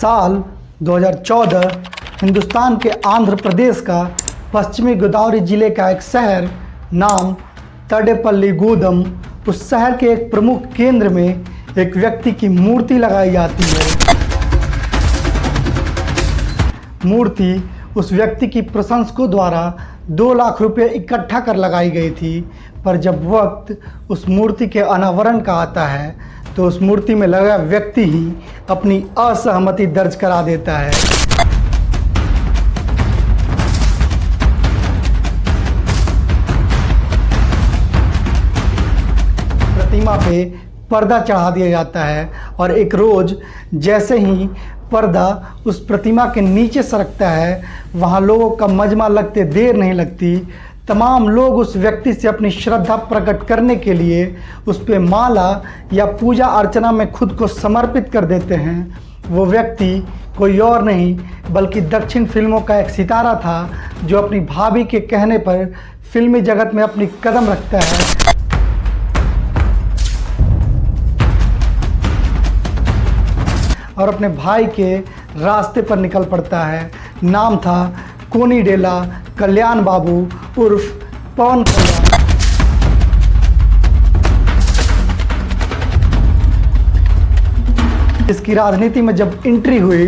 साल 2014 हिंदुस्तान के आंध्र प्रदेश का पश्चिमी गोदावरी जिले का एक शहर नाम तडेपल्ली गूदम, उस शहर के एक प्रमुख केंद्र में एक व्यक्ति की मूर्ति लगाई जाती है। मूर्ति उस व्यक्ति की प्रशंसकों द्वारा 2 लाख रुपए इकट्ठा कर लगाई गई थी, पर जब वक्त उस मूर्ति के अनावरण का आता है तो उस मूर्ति में लगा व्यक्ति ही अपनी असहमति दर्ज करा देता है। प्रतिमा पे पर्दा चढ़ा दिया जाता है और एक रोज जैसे ही पर्दा उस प्रतिमा के नीचे सरकता है, वहाँ लोगों का मजमा लगते देर नहीं लगती। तमाम लोग उस व्यक्ति से अपनी श्रद्धा प्रकट करने के लिए उस पे माला या पूजा अर्चना में खुद को समर्पित कर देते हैं। वो व्यक्ति कोई और नहीं बल्कि दक्षिण फिल्मों का एक सितारा था, जो अपनी भाभी के कहने पर फिल्मी जगत में अपनी कदम रखता है और अपने भाई के रास्ते पर निकल पड़ता है। नाम था कोनिडेला कल्याण बाबू उर्फ पवन कल्याण। इसकी राजनीति में जब एंट्री हुई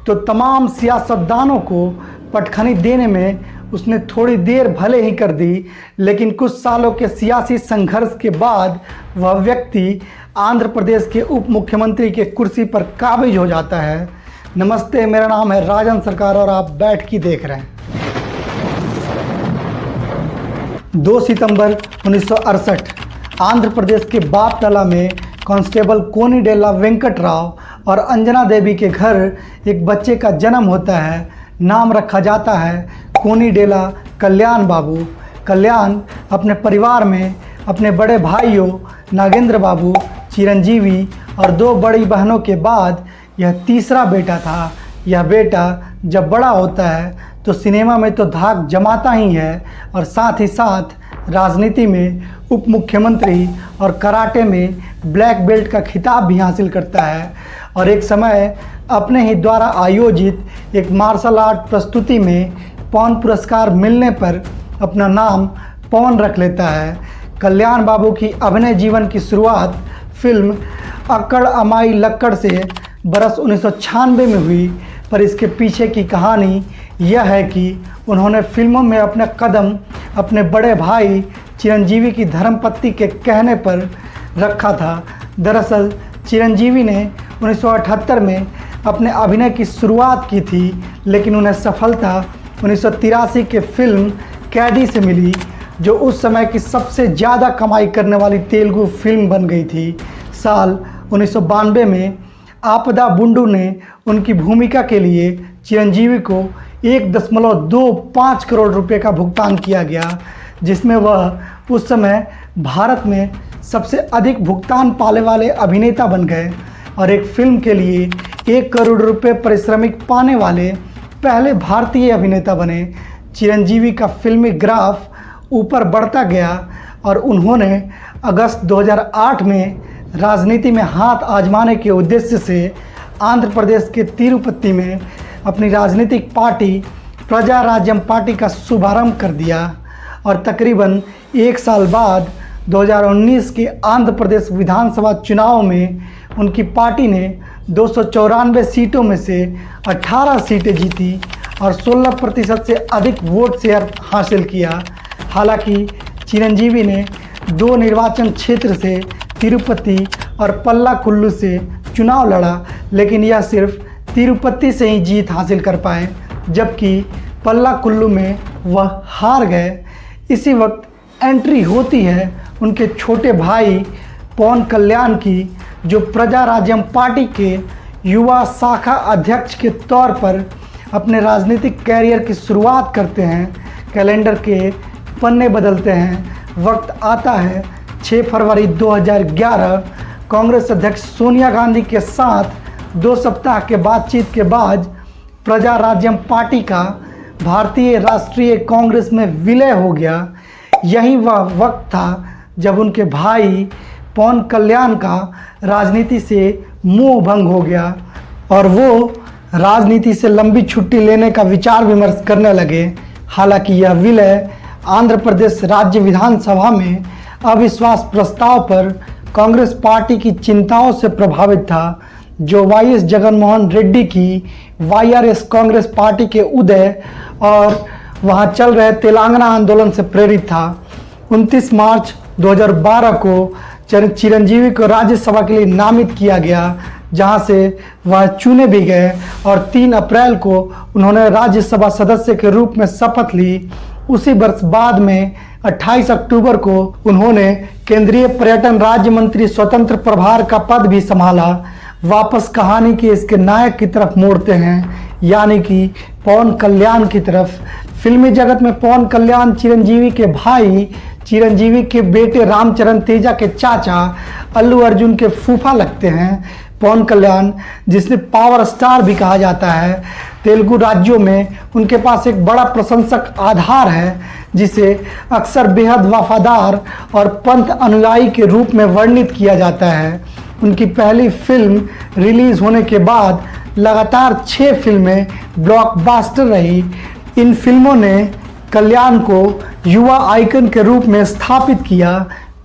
तो तमाम सियासतदानों को पटखनी देने में उसने थोड़ी देर भले ही कर दी, लेकिन कुछ सालों के सियासी संघर्ष के बाद वह व्यक्ति आंध्र प्रदेश के उप मुख्यमंत्री के कुर्सी पर काबिज हो जाता है। नमस्ते, मेरा नाम है राजन सरकार और आप बैठ के देख रहे हैं। 2 सितंबर 1968 आंध्र प्रदेश के बापतला में कांस्टेबल कोनिडेला वेंकट राव और अंजना देवी के घर एक बच्चे का जन्म होता है। नाम रखा जाता है कोनिडेला कल्याण बाबू। कल्याण अपने परिवार में अपने बड़े भाइयों नागेंद्र बाबू, चिरंजीवी और 2 बड़ी बहनों के बाद यह तीसरा बेटा था। यह बेटा जब बड़ा होता है तो सिनेमा में तो धाक जमाता ही है और साथ ही साथ राजनीति में उप मुख्यमंत्री और कराटे में ब्लैक बेल्ट का खिताब भी हासिल करता है। और एक समय अपने ही द्वारा आयोजित एक मार्शल आर्ट प्रस्तुति में पवन पुरस्कार मिलने पर अपना नाम पवन रख लेता है। कल्याण बाबू की अभिनय जीवन की शुरुआत फिल्म अक्कड़ अमाई लक्कड़ से बरस 1996 में हुई, पर इसके पीछे की कहानी यह है कि उन्होंने फिल्मों में अपना कदम अपने बड़े भाई चिरंजीवी की धर्मपत्नी के कहने पर रखा था। दरअसल चिरंजीवी ने 1978 में अपने अभिनय की शुरुआत की थी, लेकिन उन्हें सफलता 1983 के फिल्म कैदी से मिली, जो उस समय की सबसे ज़्यादा कमाई करने वाली तेलुगु फिल्म बन गई थी। साल 1992 में आपदा बुंडू ने उनकी भूमिका के लिए चिरंजीवी को 1.25 करोड़ रुपए का भुगतान किया गया, जिसमें वह उस समय भारत में सबसे अधिक भुगतान पाने वाले अभिनेता बन गए और एक फिल्म के लिए 1 करोड़ रुपए पारिश्रमिक पाने वाले पहले भारतीय अभिनेता बने। चिरंजीवी का फिल्मी ग्राफ ऊपर बढ़ता गया और उन्होंने अगस्त 2008 में राजनीति में हाथ आजमाने के उद्देश्य से आंध्र प्रदेश के तिरुपति में अपनी राजनीतिक पार्टी प्रजा राज्यम पार्टी का शुभारंभ कर दिया और तकरीबन 1 साल बाद 2019 के आंध्र प्रदेश विधानसभा चुनाव में उनकी पार्टी ने 294 सीटों में से 18 सीटें जीती और 16% से अधिक वोट शेयर हासिल किया। हालांकि चिरंजीवी ने 2 निर्वाचन क्षेत्र से तिरुपति और पल्लाकुल्लू से चुनाव लड़ा, लेकिन यह सिर्फ तिरुपति से ही जीत हासिल कर पाए, जबकि पल्लाकुल्लू में वह हार गए। इसी वक्त एंट्री होती है उनके छोटे भाई पवन कल्याण की, जो प्रजा राज्यम पार्टी के युवा शाखा अध्यक्ष के तौर पर अपने राजनीतिक कैरियर की शुरुआत करते हैं। कैलेंडर के पन्ने बदलते हैं। वक्त आता है 6 फरवरी 2011। कांग्रेस अध्यक्ष सोनिया गांधी के साथ 2 सप्ताह के बातचीत के बाद प्रजा राज्यम पार्टी का भारतीय राष्ट्रीय कांग्रेस में विलय हो गया। यही वह वक्त था जब उनके भाई पवन कल्याण का राजनीति से मोह भंग हो गया और वो राजनीति से लंबी छुट्टी लेने का विचार विमर्श करने लगे। हालांकि यह विलय आंध्र प्रदेश राज्य विधानसभा में अविश्वास प्रस्ताव पर कांग्रेस पार्टी की चिंताओं से प्रभावित था, जो वाईएस जगनमोहन रेड्डी की वाईआरएस कांग्रेस पार्टी के उदय और वहां चल रहे तेलंगाना आंदोलन से प्रेरित था। 29 मार्च 2012 को चिरंजीवी को राज्यसभा के लिए नामित किया गया, जहां से वह चुने भी गए और 3 अप्रैल को उन्होंने राज्यसभा सदस्य के रूप में शपथ ली। उसी वर्ष बाद में 28 अक्टूबर को उन्होंने केंद्रीय पर्यटन राज्य मंत्री स्वतंत्र प्रभार का पद भी संभाला। वापस कहानी के इसके नायक की तरफ मोड़ते हैं, यानी कि पवन कल्याण की तरफ। फिल्मी जगत में पवन कल्याण चिरंजीवी के भाई, चिरंजीवी के बेटे रामचरण तेजा के चाचा, अल्लू अर्जुन के फूफा लगते हैं। पवन कल्याण, जिसने पावर स्टार भी कहा जाता है, तेलुगु राज्यों में उनके पास एक बड़ा प्रशंसक आधार है, जिसे अक्सर बेहद वफादार और पंथ अनुयायी के रूप में वर्णित किया जाता है। उनकी पहली फिल्म रिलीज होने के बाद लगातार 6 फिल्में ब्लॉकबस्टर रही। इन फिल्मों ने कल्याण को युवा आइकन के रूप में स्थापित किया।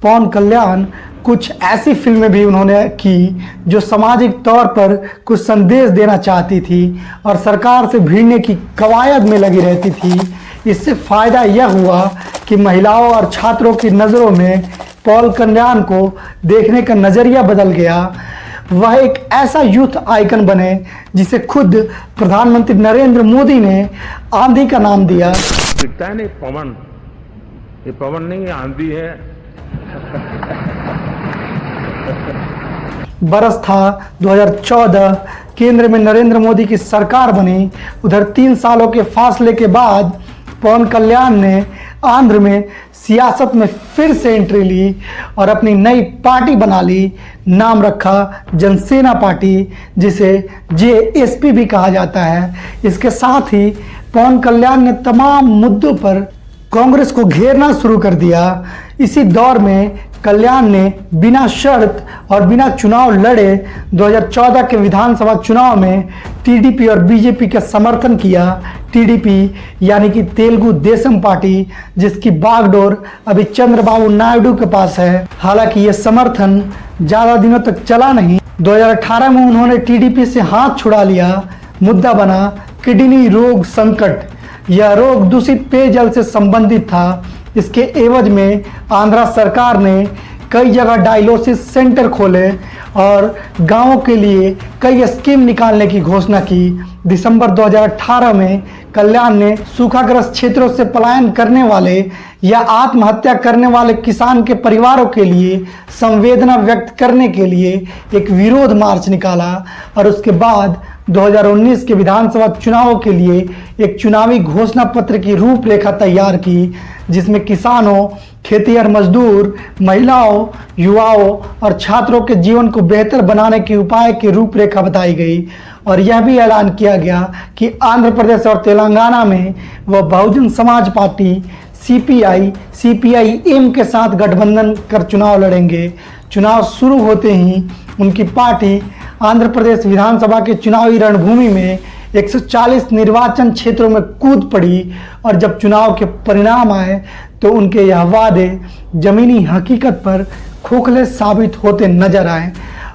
पवन कल्याण कुछ ऐसी फिल्में भी उन्होंने की जो सामाजिक तौर पर कुछ संदेश देना चाहती थी और सरकार से भिड़ने की कवायद में लगी रहती थी। इससे फ़ायदा यह हुआ कि महिलाओं और छात्रों की नज़रों में पवन कल्याण को देखने का नज़रिया बदल गया। वह एक ऐसा यूथ आइकन बने जिसे खुद प्रधानमंत्री नरेंद्र मोदी ने आंधी का नाम दिया। दिखता है नहीं पवन, ये पवन नहीं, ये आंधी है। बरस था 2014, केंद्र में नरेंद्र मोदी की सरकार बनी। उधर 3 सालों के फासले के बाद पवन कल्याण ने आंध्र में सियासत में फिर से एंट्री ली और अपनी नई पार्टी बना ली। नाम रखा जनसेना पार्टी, जिसे जेएसपी भी कहा जाता है। इसके साथ ही पवन कल्याण ने तमाम मुद्दों पर कांग्रेस को घेरना शुरू कर दिया। इसी दौर में कल्याण ने बिना शर्त और बिना चुनाव लड़े 2014 के विधानसभा चुनाव में टीडीपी और बीजेपी का समर्थन किया। टीडीपी यानी कि तेलुगु देशम पार्टी, जिसकी बागडोर अभी चंद्रबाबू नायडू के पास है। हालांकि यह समर्थन ज़्यादा दिनों तक चला नहीं। 2018 में उन्होंने टीडीपी से हाथ छुड़ा लिया। मुद्दा बना किडनी रोग संकट। यह रोग दूषित पेयजल से संबंधित था। इसके एवज में आंध्र सरकार ने कई जगह डायलिसिस सेंटर खोले और गांवों के लिए कई स्कीम निकालने की घोषणा की। दिसंबर 2018 में कल्याण ने सूखाग्रस्त क्षेत्रों से पलायन करने वाले या आत्महत्या करने वाले किसान के परिवारों के लिए संवेदना व्यक्त करने के लिए एक विरोध मार्च निकाला और उसके बाद 2019 के विधानसभा चुनावों के लिए एक चुनावी घोषणा पत्र की रूपरेखा तैयार की, जिसमें किसानों, खेतिहर मजदूर, महिलाओं, युवाओं और छात्रों के जीवन को बेहतर बनाने के उपाय की रूपरेखा बताई गई। और यह भी ऐलान किया गया कि आंध्र प्रदेश और तेलंगाना में वह बहुजन समाज पार्टी सीपीआई-एम के साथ गठबंधन कर चुनाव लड़ेंगे। चुनाव शुरू होते ही उनकी पार्टी आंध्र प्रदेश विधानसभा के चुनावी रणभूमि में 140 निर्वाचन क्षेत्रों में कूद पड़ी और जब चुनाव के परिणाम आए तो उनके यह वादे जमीनी हकीकत पर खोखले साबित होते नजर आए।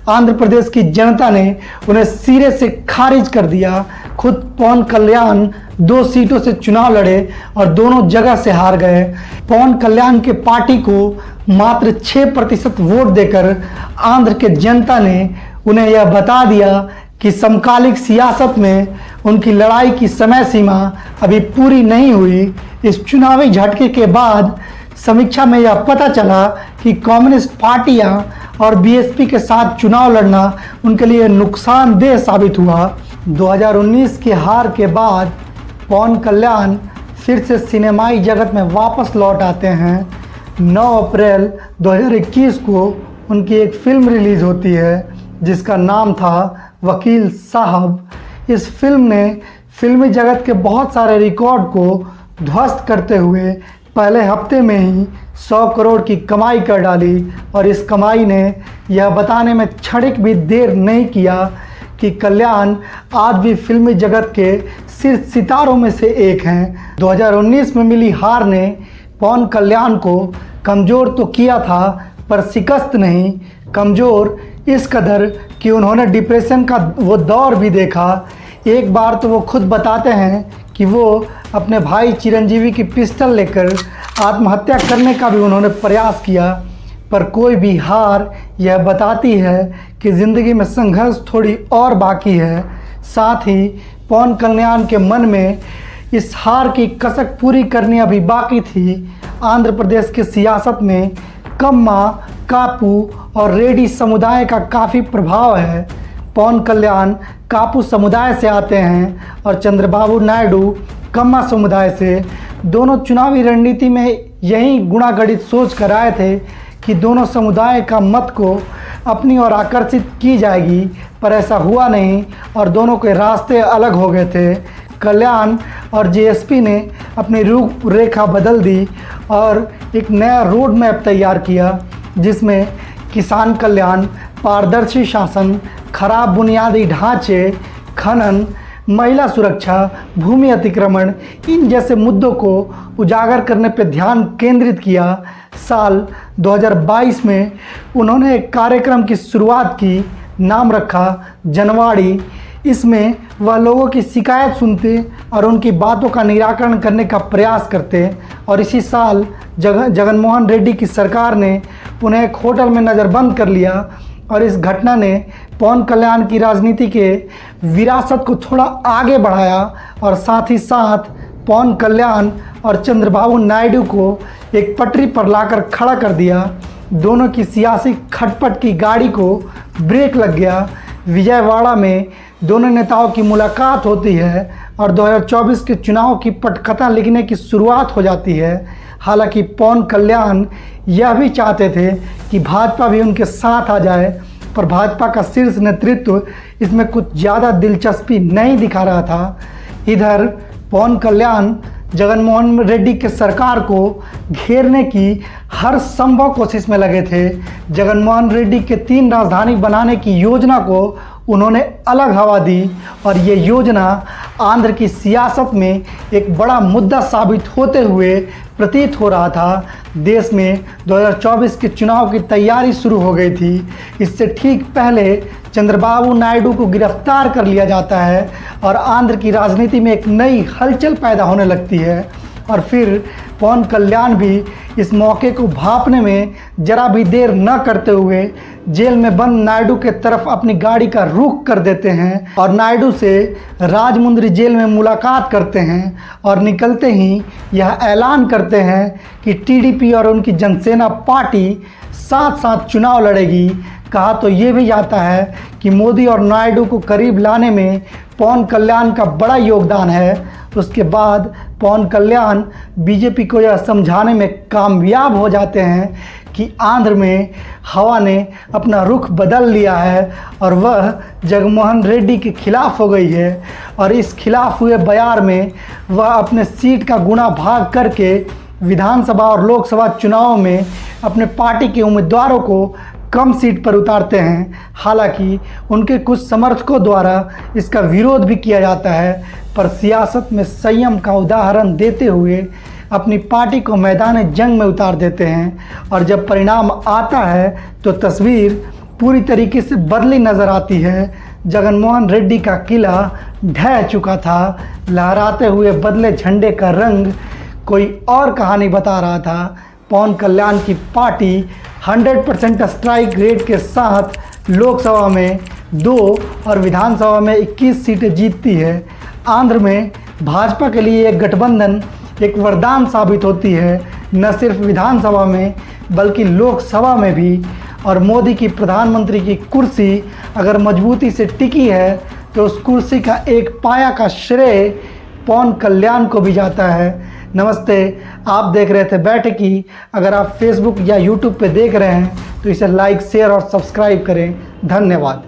आंध्र प्रदेश की जनता ने उन्हें सिरे से खारिज कर दिया। खुद पवन कल्याण 2 सीटों से चुनाव लड़े और दोनों जगह से हार गए। पवन कल्याण के पार्टी को मात्र 6% वोट देकर आंध्र के जनता ने उन्हें यह बता दिया कि समकालिक सियासत में उनकी लड़ाई की समय सीमा अभी पूरी नहीं हुई। इस चुनावी झटके के बाद समीक्षा में यह पता चला कि कम्युनिस्ट पार्टियां और बीएसपी के साथ चुनाव लड़ना उनके लिए नुकसानदेह साबित हुआ। 2019 की हार के बाद पवन कल्याण फिर से सिनेमाई जगत में वापस लौट आते हैं। 9 अप्रैल 2021 को उनकी एक फिल्म रिलीज़ होती है जिसका नाम था वकील साहब। इस फिल्म ने फिल्मी जगत के बहुत सारे रिकॉर्ड को ध्वस्त करते हुए पहले हफ्ते में ही 100 करोड़ की कमाई कर डाली और इस कमाई ने यह बताने में क्षणिक भी देर नहीं किया कि कल्याण आज भी फिल्मी जगत के शीर्ष सितारों में से एक हैं। 2019 में मिली हार ने पवन कल्याण को कमज़ोर तो किया था, पर शिकस्त नहीं, कमज़ोर इस कदर कि उन्होंने डिप्रेशन का वो दौर भी देखा। एक बार तो वो खुद बताते हैं कि वो अपने भाई चिरंजीवी की पिस्टल लेकर आत्महत्या करने का भी उन्होंने प्रयास किया। पर कोई भी हार यह बताती है कि ज़िंदगी में संघर्ष थोड़ी और बाकी है। साथ ही पवन कल्याण के मन में इस हार की कसक पूरी करनी अभी बाकी थी। आंध्र प्रदेश के सियासत में कम्मा, कापू और रेड्डी समुदाय का काफ़ी प्रभाव है। पवन कल्याण कापू समुदाय से आते हैं और चंद्रबाबू नायडू कम्मा समुदाय से। दोनों चुनावी रणनीति में यही गुणागणित सोच कर आए थे कि दोनों समुदाय का मत को अपनी ओर आकर्षित की जाएगी, पर ऐसा हुआ नहीं और दोनों के रास्ते अलग हो गए थे। कल्याण और जेएसपी ने अपनी रूपरेखा बदल दी और एक नया रोड मैप तैयार किया, जिसमें किसान कल्याण, पारदर्शी शासन, खराब बुनियादी ढांचे, खनन, महिला सुरक्षा, भूमि अतिक्रमण, इन जैसे मुद्दों को उजागर करने पर ध्यान केंद्रित किया। साल 2022 में उन्होंने एक कार्यक्रम की शुरुआत की, नाम रखा जनवाड़ी। इसमें वह लोगों की शिकायत सुनते और उनकी बातों का निराकरण करने का प्रयास करते। और इसी साल जगनमोहन रेड्डी की सरकार ने उन्हें एक होटल में नज़रबंद कर लिया और इस घटना ने पवन कल्याण की राजनीति के विरासत को थोड़ा आगे बढ़ाया और साथ ही साथ पवन कल्याण और चंद्रबाबू नायडू को एक पटरी पर लाकर खड़ा कर दिया। दोनों की सियासी खटपट की गाड़ी को ब्रेक लग गया। विजयवाड़ा में दोनों नेताओं की मुलाकात होती है और 2024 के चुनाव की पटकथा लिखने की शुरुआत हो जाती है। हालांकि पवन कल्याण यह भी चाहते थे कि भाजपा भी उनके साथ आ जाए, पर भाजपा का शीर्ष नेतृत्व इसमें कुछ ज़्यादा दिलचस्पी नहीं दिखा रहा था। इधर पवन कल्याण जगनमोहन रेड्डी के सरकार को घेरने की हर संभव कोशिश में लगे थे। जगनमोहन रेड्डी के 3 राजधानी बनाने की योजना को उन्होंने अलग हवा दी और ये योजना आंध्र की सियासत में एक बड़ा मुद्दा साबित होते हुए प्रतीत हो रहा था। देश में 2024 के चुनाव की तैयारी शुरू हो गई थी। इससे ठीक पहले चंद्रबाबू नायडू को गिरफ्तार कर लिया जाता है और आंध्र की राजनीति में एक नई हलचल पैदा होने लगती है। और फिर पवन कल्याण भी इस मौके को भांपने में जरा भी देर न करते हुए जेल में बंद नायडू के तरफ अपनी गाड़ी का रुख कर देते हैं और नायडू से राजमुंद्री जेल में मुलाकात करते हैं और निकलते ही यह ऐलान करते हैं कि टीडीपी और उनकी जनसेना पार्टी साथ साथ चुनाव लड़ेगी। कहा तो ये भी जाता है कि मोदी और नायडू को करीब लाने में पवन कल्याण का बड़ा योगदान है। उसके बाद पवन कल्याण बीजेपी को यह समझाने में कामयाब हो जाते हैं कि आंध्र में हवा ने अपना रुख बदल लिया है और वह जगनमोहन रेड्डी के खिलाफ हो गई है। और इस खिलाफ हुए बयार में वह अपने सीट का गुणा भाग करके विधानसभा और लोकसभा चुनाव में अपने पार्टी के उम्मीदवारों को कम सीट पर उतारते हैं। हालांकि उनके कुछ समर्थकों द्वारा इसका विरोध भी किया जाता है, पर सियासत में संयम का उदाहरण देते हुए अपनी पार्टी को मैदान जंग में उतार देते हैं। और जब परिणाम आता है तो तस्वीर पूरी तरीके से बदली नज़र आती है। जगनमोहन रेड्डी का किला ढह चुका था, लहराते हुए बदले झंडे का रंग कोई और कहानी बता रहा था। पवन कल्याण की पार्टी 100% स्ट्राइक रेट के साथ लोकसभा में 2 और विधानसभा में 21 सीटें जीतती है। आंध्र में भाजपा के लिए एक गठबंधन एक वरदान साबित होती है, न सिर्फ विधानसभा में बल्कि लोकसभा में भी। और मोदी की प्रधानमंत्री की कुर्सी अगर मजबूती से टिकी है तो उस कुर्सी का एक पाया का श्रेय पवन कल्याण को भी जाता है। नमस्ते, आप देख रहे थे बैठकी। अगर आप फेसबुक या यूट्यूब पे देख रहे हैं तो इसे लाइक, शेयर और सब्सक्राइब करें। धन्यवाद।